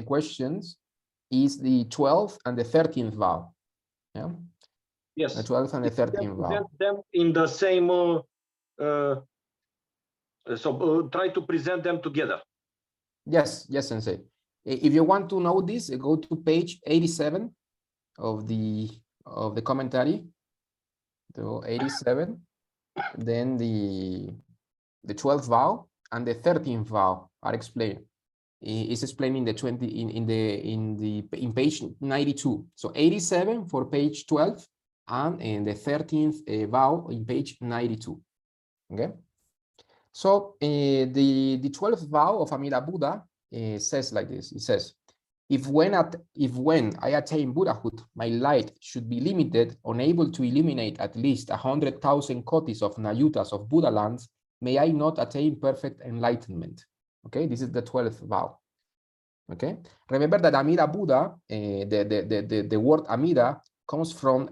questions is the 12th and the 13th vow. Yeah. Yes. The 12th and the 13th vow. Them in the same. Try to present them together. Yes, yes, Sensei. If you want to know this, go to page 87 of the commentary. So 87, then the 12th vow and the 13th vow are explained. It's explained in the in page 92. So 87 for page 12 and in the 13th vow in page 92. Okay. So the 12th vow of Amida Buddha says like this. It says, if when I attain Buddhahood, my light should be limited, unable to illuminate at least 100,000 kotis of Nayutas of Buddha lands, may I not attain perfect enlightenment. Okay, this is the 12th vow. Okay, remember that Amida Buddha, the word Amida comes from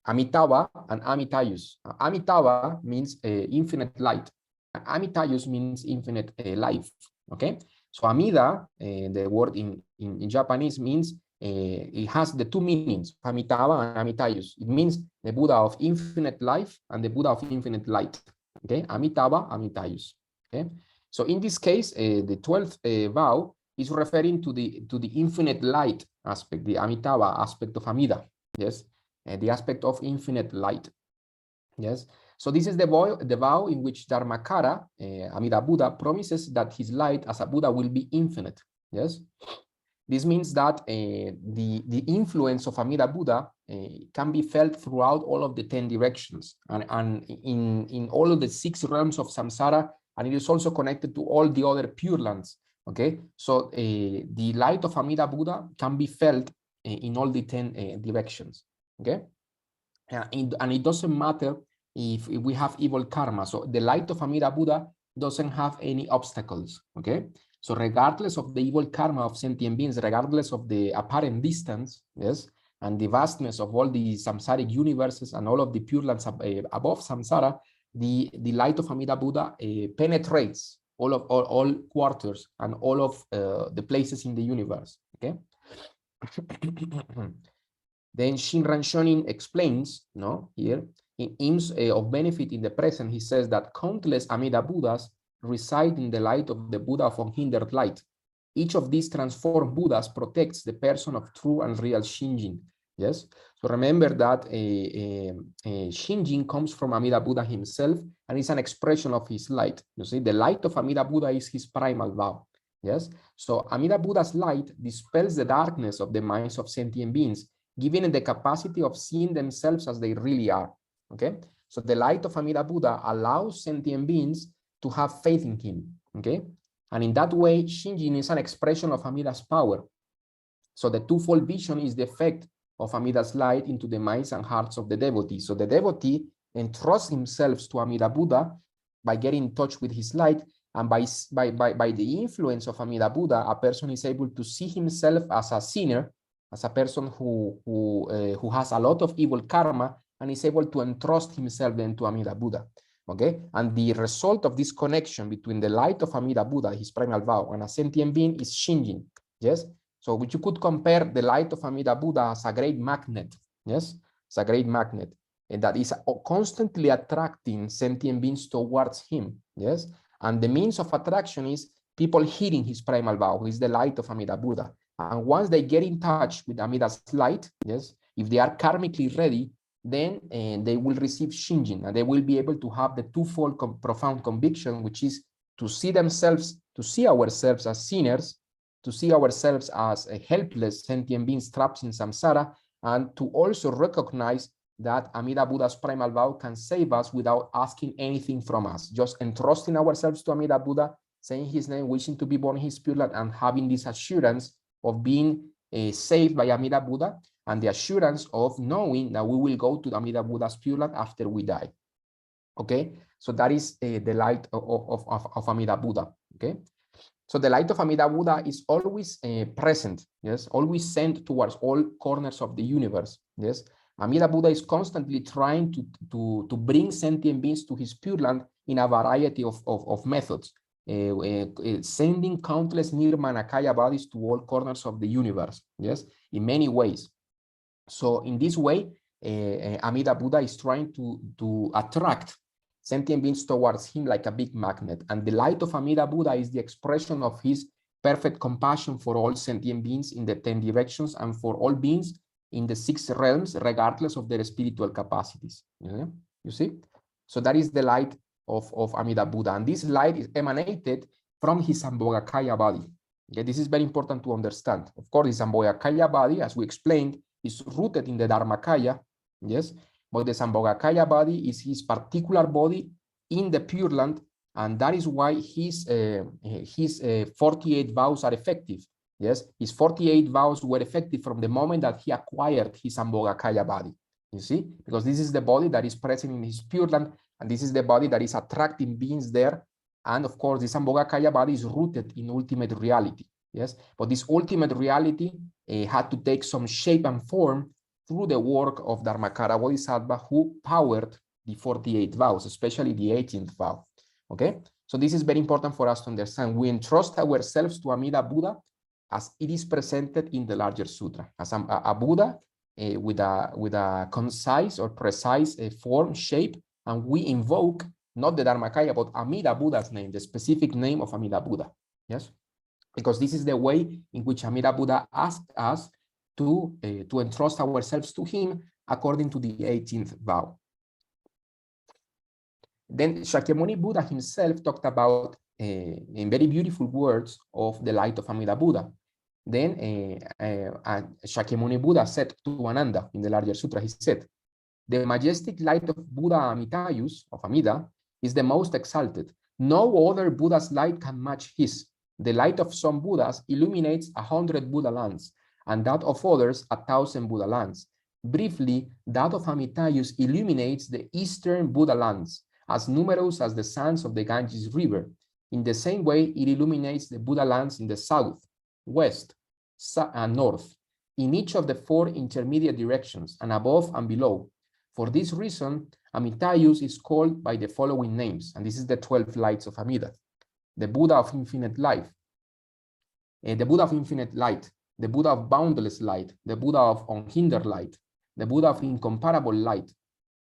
Amitabha and Amitayus. Amitabha means infinite light, and Amitayus means infinite life. Okay, so Amida, the word in Japanese means it has the two meanings, Amitabha and Amitayus. It means the Buddha of infinite life and the Buddha of infinite light. Okay, Amitabha, Amitayus. Okay, so in this case, the 12th vow is referring to the infinite light aspect, the Amitabha aspect of Amida. Yes, the aspect of infinite light. Yes, so this is the vow in which Dharmakara, Amida Buddha, promises that his light as a Buddha will be infinite. Yes, this means that the influence of Amida Buddha can be felt throughout all of the 10 directions and in all of the 6 realms of samsara, and it is also connected to all the other pure lands. Okay, so the light of Amida Buddha can be felt in all the 10 directions. Okay, and it doesn't matter if we have evil karma. So the light of Amida Buddha doesn't have any obstacles. Okay, so regardless of the evil karma of sentient beings, regardless of the apparent distance, yes, and the vastness of all the samsaric universes and all of the pure lands above samsara, the light of Amida Buddha penetrates all quarters and all of the places in the universe. Okay. Then Shinran Shonin explains, no, here, in aims of benefit in the present, he says that countless Amida Buddhas reside in the light of the Buddha of unhindered light. Each of these transformed Buddhas protects the person of true and real Shinjin. Yes, so remember that Shinjin comes from Amida Buddha himself and is an expression of his light. You see, the light of Amida Buddha is his primal vow. Yes, so Amida Buddha's light dispels the darkness of the minds of sentient beings, giving them the capacity of seeing themselves as they really are. Okay, so the light of Amida Buddha allows sentient beings to have faith in him. Okay, and in that way, Shinjin is an expression of Amida's power. So the twofold vision is the effect of Amida's light into the minds and hearts of the devotee. So the devotee entrusts himself to Amida Buddha by getting in touch with his light, and by the influence of Amida Buddha, a person is able to see himself as a sinner, as a person who has a lot of evil karma, and is able to entrust himself then to Amida Buddha. Okay, and the result of this connection between the light of Amida Buddha, his primal vow, and a sentient being is Shinjin. Yes, so you could compare the light of Amida Buddha as a great magnet. Yes, it's a great magnet, and that is constantly attracting sentient beings towards him. Yes, and the means of attraction is people hearing his primal vow, who is the light of Amida Buddha. And once they get in touch with Amida's light, yes, if they are karmically ready, then they will receive Shinjin, and they will be able to have the twofold profound conviction, which is to see themselves, to see ourselves as sinners, to see ourselves as a helpless sentient beings trapped in samsara, and to also recognize that Amida Buddha's primal vow can save us without asking anything from us, just entrusting ourselves to Amida Buddha, saying his name, wishing to be born in his pure light, and having this assurance of being saved by Amida Buddha, and the assurance of knowing that we will go to Amida Buddha's pure light after we die. Okay, so that is the light of Amida Buddha. Okay, so the light of Amida Buddha is always present, yes, always sent towards all corners of the universe. Yes, Amida Buddha is constantly trying to bring sentient beings to his pure land in a variety of methods. sending countless Nirmanakaya bodies to all corners of the universe, yes, in many ways. So in this way, Amida Buddha is trying to attract sentient beings towards him like a big magnet. And the light of Amida Buddha is the expression of his perfect compassion for all sentient beings in the 10 directions and for all beings in the 6 realms, regardless of their spiritual capacities. Yeah? You see? So that is the light of Amida Buddha. And this light is emanated from his Sambhogakaya body. Okay? This is very important to understand. Of course, his Sambhogakaya body, as we explained, is rooted in the Dharmakaya, yes? But the Sambhogakaya body is his particular body in the Pure Land, and that is why his 48 vows are effective. Yes, his 48 vows were effective from the moment that he acquired his Sambhogakaya body. You see, because this is the body that is present in his Pure Land, and this is the body that is attracting beings there. And of course, the Sambhogakaya body is rooted in ultimate reality. Yes, but this ultimate reality had to take some shape and form through the work of Dharmakara Bodhisattva, who powered the 48 vows, especially the 18th vow. Okay, so this is very important for us to understand. We entrust ourselves to Amida Buddha as it is presented in the larger sutra, as a Buddha with a concise or precise form, shape, and we invoke not the Dharmakaya, but Amida Buddha's name, the specific name of Amida Buddha. Yes, because this is the way in which Amida Buddha asked us to entrust ourselves to him according to the 18th vow. Then Shakyamuni Buddha himself talked about, in very beautiful words, of the light of Amida Buddha. Then Shakyamuni Buddha said to Ananda in the larger sutra, he said, the majestic light of Buddha Amitayus, of Amida, is the most exalted. No other Buddha's light can match his. The light of some Buddhas illuminates 100 Buddha lands, and that of others 1,000 Buddha lands. Briefly, that of Amitayus illuminates the eastern Buddha lands, as numerous as the sands of the Ganges River. In the same way, it illuminates the Buddha lands in the south, west, and north, in each of the 4 intermediate directions, and above and below. For this reason, Amitayus is called by the following names, and this is the 12 lights of Amida: the Buddha of infinite life, the Buddha of infinite light, the Buddha of boundless light, the Buddha of unhindered light, the Buddha of incomparable light,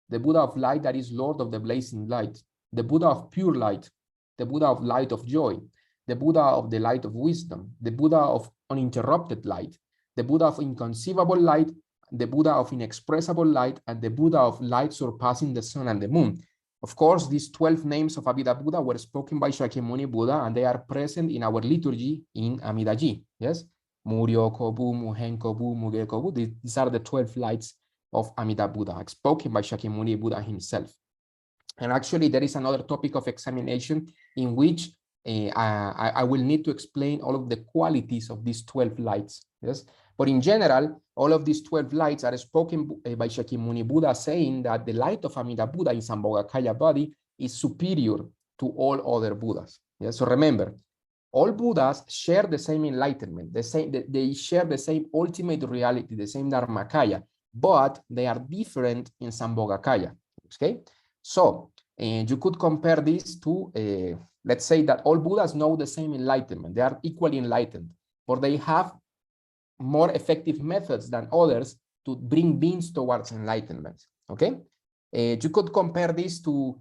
the Buddha of light that is Lord of the blazing light, the Buddha of pure light, the Buddha of light of joy, the Buddha of the light of wisdom, the Buddha of uninterrupted light, the Buddha of inconceivable light, the Buddha of inexpressible light, and the Buddha of light surpassing the sun and the moon. Of course, these 12 names of Amida Buddha were spoken by Shakyamuni Buddha, and they are present in our liturgy in Amidaji. Yes, Muryo-kobu, Muhen-kobu, Muge-kobu. These are the 12 lights of Amida Buddha, spoken by Shakyamuni Buddha himself. And actually, there is another topic of examination in which I will need to explain all of the qualities of these 12 lights. Yes, but in general, all of these 12 lights are spoken by Shakyamuni Buddha, saying that the light of Amida Buddha in Sambhogakaya body is superior to all other Buddhas. Yes, so remember, all Buddhas share the same enlightenment, they share the same ultimate reality, the same Dharmakaya, but they are different in Sambhogakaya. Okay, so you could compare this to, let's say that all Buddhas know the same enlightenment, they are equally enlightened, but they have more effective methods than others to bring beings towards enlightenment. Okay, you could compare this to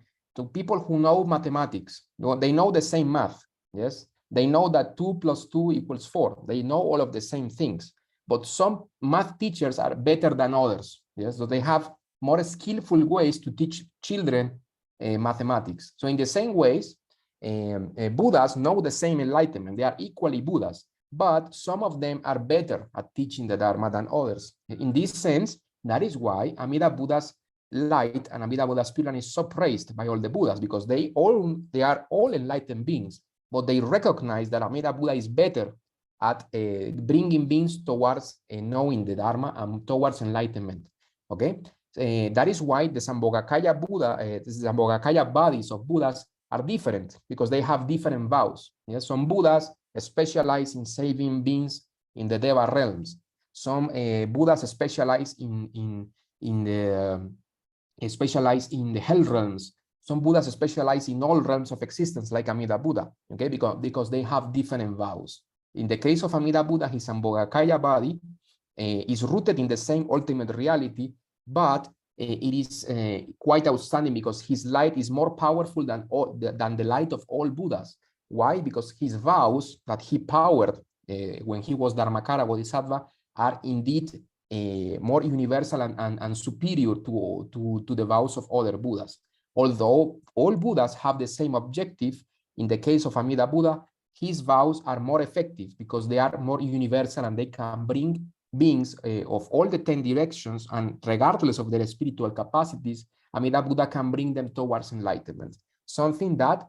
people who know mathematics. They know the same math. Yes, they know that 2 + 2 = 4. They know all of the same things, but some math teachers are better than others. Yes, so they have more skillful ways to teach children mathematics. So in the same ways, Buddhas know the same enlightenment. They are equally Buddhas, but some of them are better at teaching the Dharma than others. In this sense, that is why Amida Buddha's light and Amida Buddha's Pure is so praised by all the Buddhas, because they are all enlightened beings, but they recognize that Amida Buddha is better at bringing beings towards knowing the Dharma and towards enlightenment. Okay, that is why the Sambhogakaya Buddha, the Sambhogakaya bodies of Buddhas are different, because they have different vows. Yes, some Buddhas specialize in saving beings in the Deva realms. Some Buddhas specialize in the hell realms. some Buddhas specialize in all realms of existence, like Amida Buddha, okay, because they have different vows. In the case of Amida Buddha, his Sambhogakaya body is rooted in the same ultimate reality, but it is quite outstanding because his light is more powerful than the light of all Buddhas. Why? Because his vows that he powered when he was Dharmakara Bodhisattva are indeed more universal and superior to the vows of other Buddhas. Although all Buddhas have the same objective, in the case of Amida Buddha, his vows are more effective because they are more universal and they can bring beings of all the 10 directions, and regardless of their spiritual capacities, Amida Buddha can bring them towards enlightenment, something that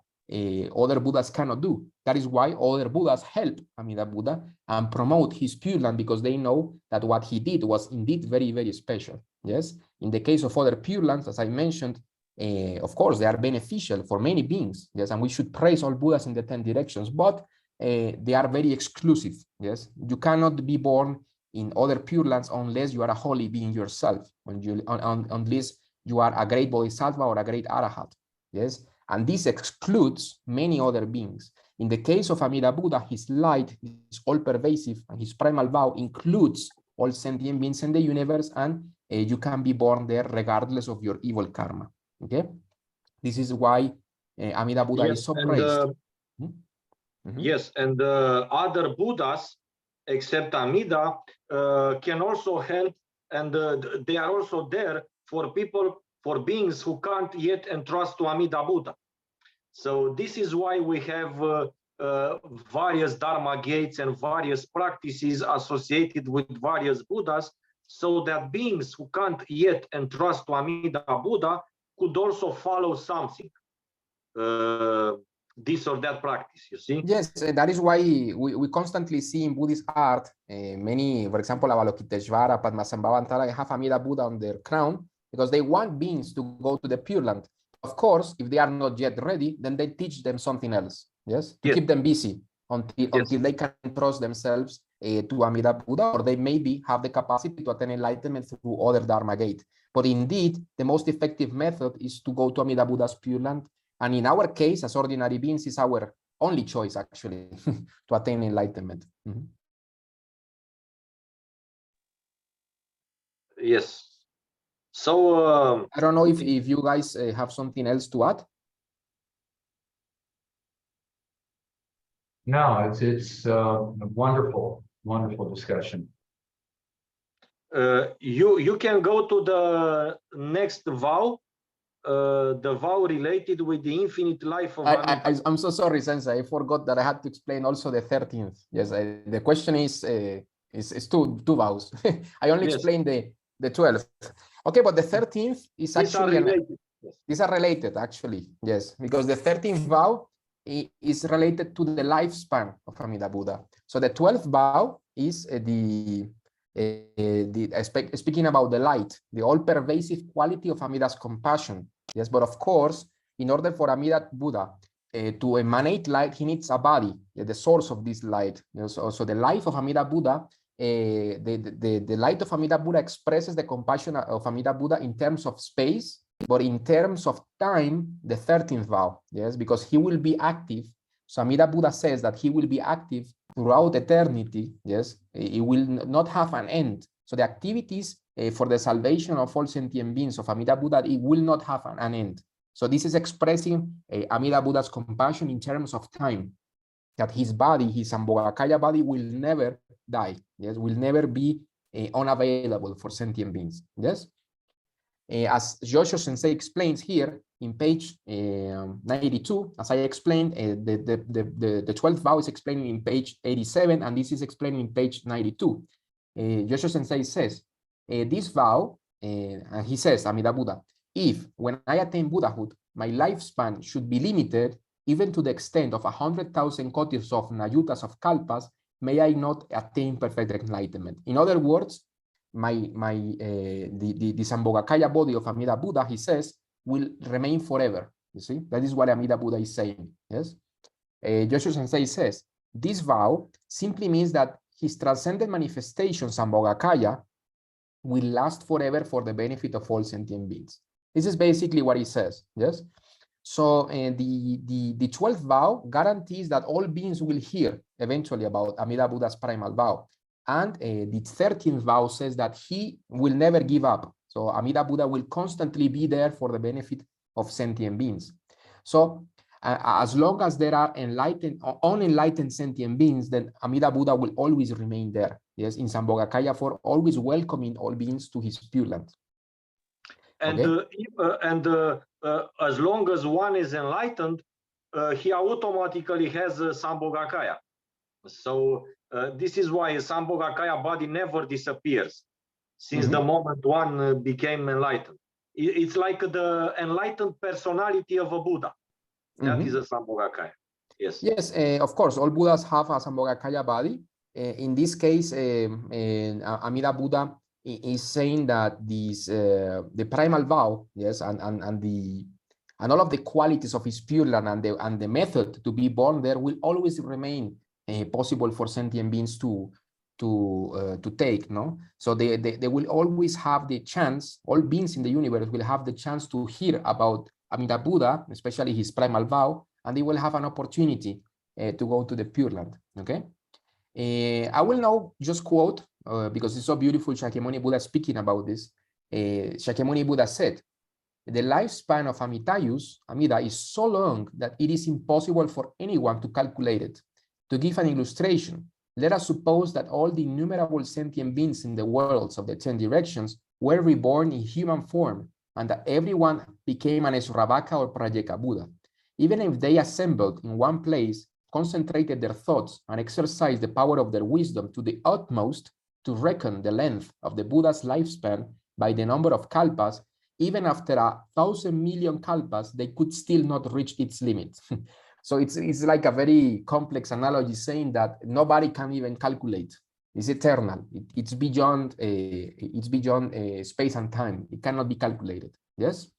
other Buddhas cannot do. That is why other Buddhas help Amida Buddha and promote his Pure Land, because they know that what he did was indeed very, very special. Yes, in the case of other Pure Lands, as I mentioned, of course, they are beneficial for many beings. Yes, and we should praise all Buddhas in the 10 directions, but they are very exclusive. Yes, you cannot be born in other Pure Lands unless you are a holy being yourself, unless you are a great Bodhisattva or a great Arahat. Yes, and this excludes many other beings. In the case of Amida Buddha, his light is all pervasive, and his primal vow includes all sentient beings in the universe, and you can be born there regardless of your evil karma. Okay, this is why Amida Buddha is so praised. Yes, and other Buddhas, except Amida, can also help, and they are also there for people, for beings who can't yet entrust to Amida Buddha. So this is why we have various Dharma gates and various practices associated with various Buddhas, so that beings who can't yet entrust to Amida Buddha could also follow something. This or that practice, you see? Yes, that is why we constantly see in Buddhist art many, for example, Avalokiteshvara, Padmasambhavantara, have Amida Buddha on their crown because they want beings to go to the Pure Land. Of course, if they are not yet ready, then they teach them something else, yes, to keep them busy until they can trust themselves to Amida Buddha, or they maybe have the capacity to attain enlightenment through other Dharma gate. But indeed, the most effective method is to go to Amida Buddha's Pure Land. And in our case, as ordinary beings, is our only choice, actually, to attain enlightenment. Yes. So I don't know if you guys have something else to add. No, it's a wonderful discussion. You can go to the next vow. The vow related with the infinite life of Amida. I'm so sorry, Sensei. I forgot that I had to explain also the 13th. Yes, the question is two vows. I only explained the 12th. Okay, but the 13th is actually these are related, actually. Yes, because the 13th vow is related to the lifespan of Amida Buddha. So the 12th vow is speaking about the light, the all-pervasive quality of Amida's compassion. Yes, but of course, in order for Amida Buddha to emanate light, he needs a body, the source of this light. You know, so the life of Amida Buddha, the light of Amida Buddha expresses the compassion of Amida Buddha in terms of space, but in terms of time, the 13th vow. Yes, because he will be active. So Amida Buddha says that he will be active throughout eternity. Yes, it will not have an end. So the activities for the salvation of all sentient beings of Amida Buddha, it will not have an end. So this is expressing Amida Buddha's compassion in terms of time, that his body, his Sambhogakaya body, will never die. Yes, will never be unavailable for sentient beings. Yes, as Josho Sensei explains here in page 92, as I explained, the 12th vow is explained in page 87, and this is explained in page 92. Josho Sensei says, this vow, and he says, Amida Buddha, if when I attain Buddhahood, my lifespan should be limited even to the extent of 100,000 kotis of nayutas of kalpas, may I not attain perfect enlightenment. In other words, the Sambhogakaya body of Amida Buddha, he says, will remain forever. You see, that is what Amida Buddha is saying. Yes, Josho Sensei says, this vow simply means that his transcendent manifestation, Sambhogakaya, will last forever for the benefit of all sentient beings. This is basically what he says. Yes, So the 12th vow guarantees that all beings will hear eventually about Amida Buddha's primal vow. And the 13th vow says that he will never give up. So Amida Buddha will constantly be there for the benefit of sentient beings. So as long as there are unenlightened sentient beings, then Amida Buddha will always remain there. Yes, in Sambhogakaya form, always welcoming all beings to his Pure Land. And okay? As long as one is enlightened, he automatically has Sambhogakaya. So this is why Sambhogakaya body never disappears since the moment one became enlightened. It's like the enlightened personality of a Buddha. That is a Sambhogakaya. Yes. Yes, of course, all Buddhas have a Sambhogakaya body. In this case, Amida Buddha is saying that this the primal vow, yes, and all of the qualities of his Pure Land and the method to be born there will always remain possible for sentient beings to take, no? So they will always have the chance, all beings in the universe will have the chance to hear about Amida Buddha, especially his primal vow, and they will have an opportunity to go to the Pure Land, okay? I will now just quote, because it's so beautiful, Shakyamuni Buddha speaking about this. Shakyamuni Buddha said, the lifespan of Amida is so long that it is impossible for anyone to calculate it. To give an illustration, let us suppose that all the innumerable sentient beings in the worlds of the 10 directions were reborn in human form, and that everyone became an Esravaka or Prajeka Buddha. Even if they assembled in one place, concentrated their thoughts, and exercised the power of their wisdom to the utmost to reckon the length of the Buddha's lifespan by the number of kalpas, even after 1,000 million kalpas, they could still not reach its limit. So it's like a very complex analogy saying that nobody can even calculate. It's eternal. It's beyond space and time. It cannot be calculated. Yes.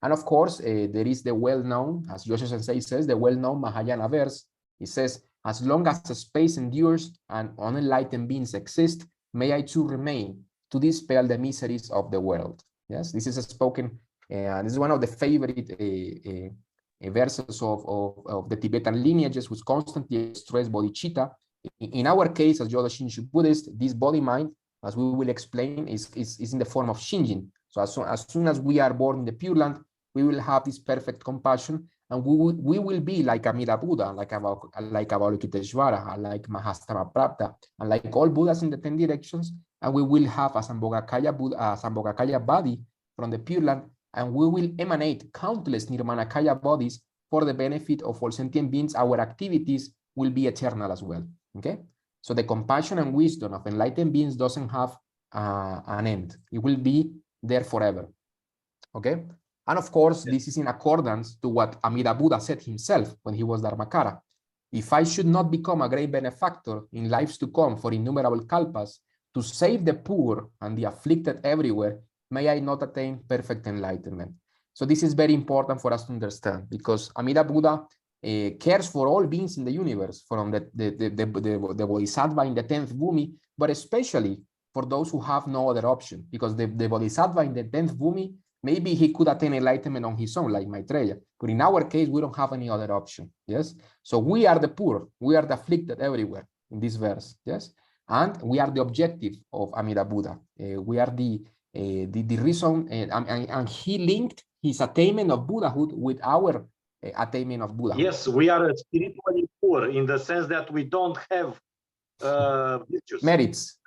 And of course, there is the well-known, as Yosho Sensei says, the well-known Mahayana verse. It says, as long as space endures and unenlightened beings exist, may I too remain to dispel the miseries of the world. Yes, this is a spoken, and this is one of the favorite verses of the Tibetan lineages, which constantly stress bodhicitta. In our case, as Jodo Shinshu Buddhist, this body mind, as we will explain, is in the form of Shinjin. So as soon as we are born in the Pure Land, we will have this perfect compassion, and we will be like Amida Buddha, like Avalokiteshvara, like Mahastama Prapta, and like all Buddhas in the 10 directions, and we will have a Sambhogakaya body from the Pure Land, and we will emanate countless Nirmanakaya bodies for the benefit of all sentient beings. Our activities will be eternal as well, okay? So the compassion and wisdom of enlightened beings doesn't have an end. It will be there forever, okay? And of course, this is in accordance to what Amida Buddha said himself when he was Dharmakara. If I should not become a great benefactor in lives to come for innumerable kalpas, to save the poor and the afflicted everywhere, may I not attain perfect enlightenment. So this is very important for us to understand, because Amida Buddha cares for all beings in the universe, from the Bodhisattva in the 10th Bhumi, but especially for those who have no other option, because the Bodhisattva in the 10th Bhumi, maybe he could attain enlightenment on his own, like Maitreya, but in our case, we don't have any other option, yes? So we are the poor, we are the afflicted everywhere in this verse, yes? And we are the objective of Amida Buddha. We are the reason, and he linked his attainment of Buddhahood with our attainment of Buddhahood. Yes, we are spiritually poor in the sense that we don't have virtues. Merits,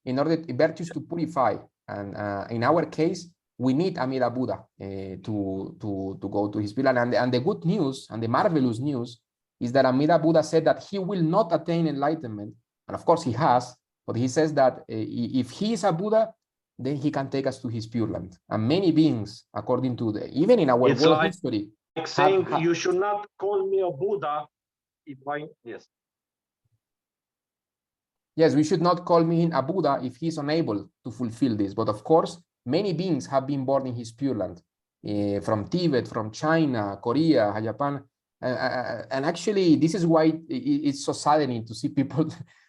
in order virtues to purify. And in our case, we need Amida Buddha to go to his Pure Land. And the good news and the marvelous news is that Amida Buddha said that he will not attain enlightenment. And of course he has, but he says that if he is a Buddha, then he can take us to his Pure Land. And many beings, according to even in our world history. Like saying, you should not call me a Buddha if I, yes. Yes, we should not call him a Buddha if he's unable to fulfill this. But of course, many beings have been born in his Pure Land, from Tibet, from China, Korea, Japan. And actually, this is why it's so saddening to see people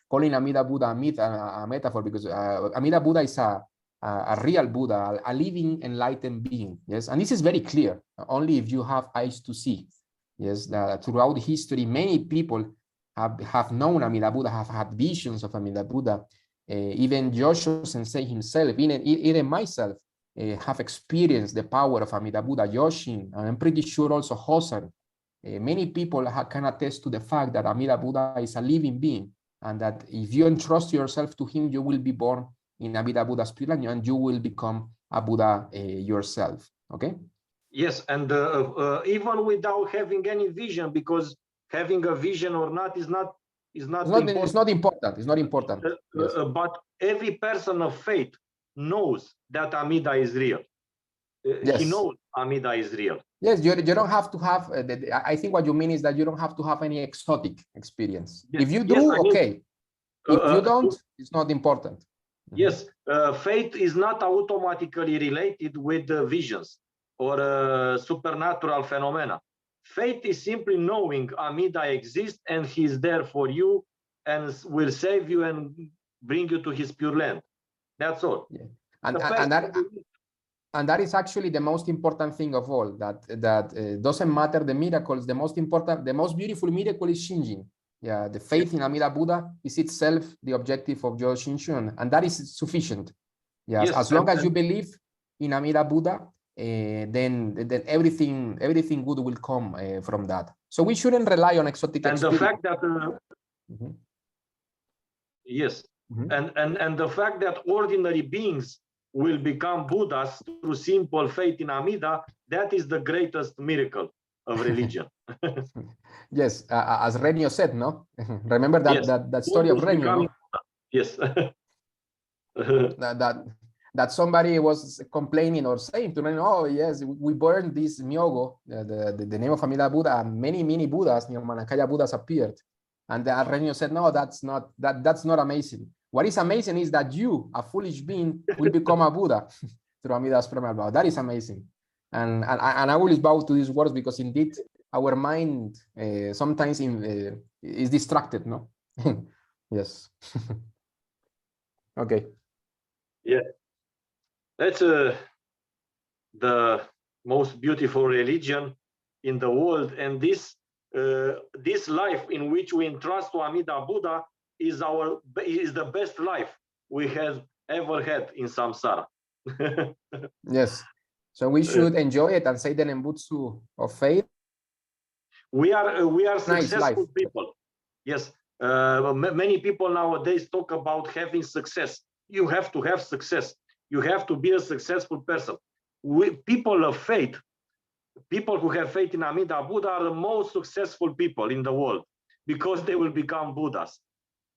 calling Amida Buddha a myth, a metaphor, because Amida Buddha is a a real Buddha, a living enlightened being. Yes, and this is very clear only if you have eyes to see. Yes, throughout history, many people have known Amida Buddha, have had visions of Amida Buddha. Even Josho Sensei himself, even myself, have experienced the power of Amida Buddha. Yoshin, and I'm pretty sure also Hosan. Many people can attest to the fact that Amida Buddha is a living being, and that if you entrust yourself to him, you will be born in Amida Buddha's spirit and you will become a Buddha yourself. Okay? Yes, and even without having any vision, because having a vision or not is not important. It's not important. It's not important. Yes. But every person of faith knows that Amida is real. Yes. He knows Amida is real. Yes, you don't have to have. I think what you mean is that you don't have to have any exotic experience. Yes. If you do, yes, okay. If you don't, it's not important. Yes, faith is not automatically related with visions or supernatural phenomena. Faith is simply knowing Amida exists and he's there for you and will save you and bring you to his pure land. That's all. Yeah. And that is actually the most important thing of all, that doesn't matter the miracles. The most beautiful miracle is Shinjin. Yeah, the faith in Amida Buddha is itself the objective of Jodo Shinshu, and that is sufficient. Yes, as long as you believe in Amida Buddha, then everything good will come from that. So we shouldn't rely on exotic and experience. The fact that yes, and the fact that ordinary beings will become Buddhas through simple faith in Amida, that is the greatest miracle of religion. Yes, as Renio said, no? Remember that, yes, that story of Renio, no? Yes. that somebody was complaining or saying to Renio, oh yes, we burned this Myogo, the name of Amida Buddha, and many Buddhas, Nirmanakaya Buddhas appeared. And Renio said, no, that's not amazing. What is amazing is that you, a foolish being, will become a Buddha through Amida's primal vow. That is amazing. And I always bow to these words because indeed our mind sometimes is distracted, no? Yes. Okay. Yeah. That's the most beautiful religion in the world, and this life in which we entrust to Amida Buddha is the best life we have ever had in samsara. Yes. So we should enjoy it and say the Nembutsu of faith. We are successful people. Yes. Many people nowadays talk about having success. You have to have success. You have to be a successful person. People of faith, people who have faith in Amida Buddha are the most successful people in the world because they will become Buddhas.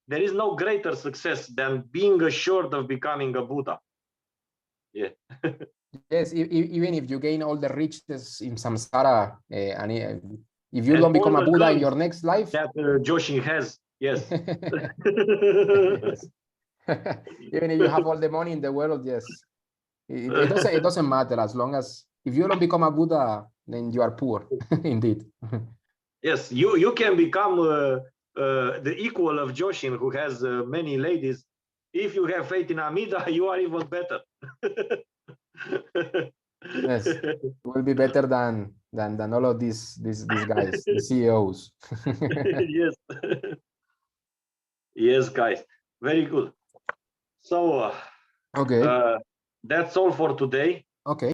There is no greater success than being assured of becoming a Buddha. Yeah. Yes, even if you gain all the riches in samsara, and if you don't become a Buddha in your next life, that Joshin has, yes. Yes. Even if you have all the money in the world, yes, it doesn't matter as long as if you don't become a Buddha, then you are poor. Indeed. Yes, you can become the equal of Joshin, who has many ladies. If you have faith in Amida, you are even better. Yes, it will be better than all of these guys, the CEOs. Yes. Yes, guys, very good. So okay, that's all for today. Okay.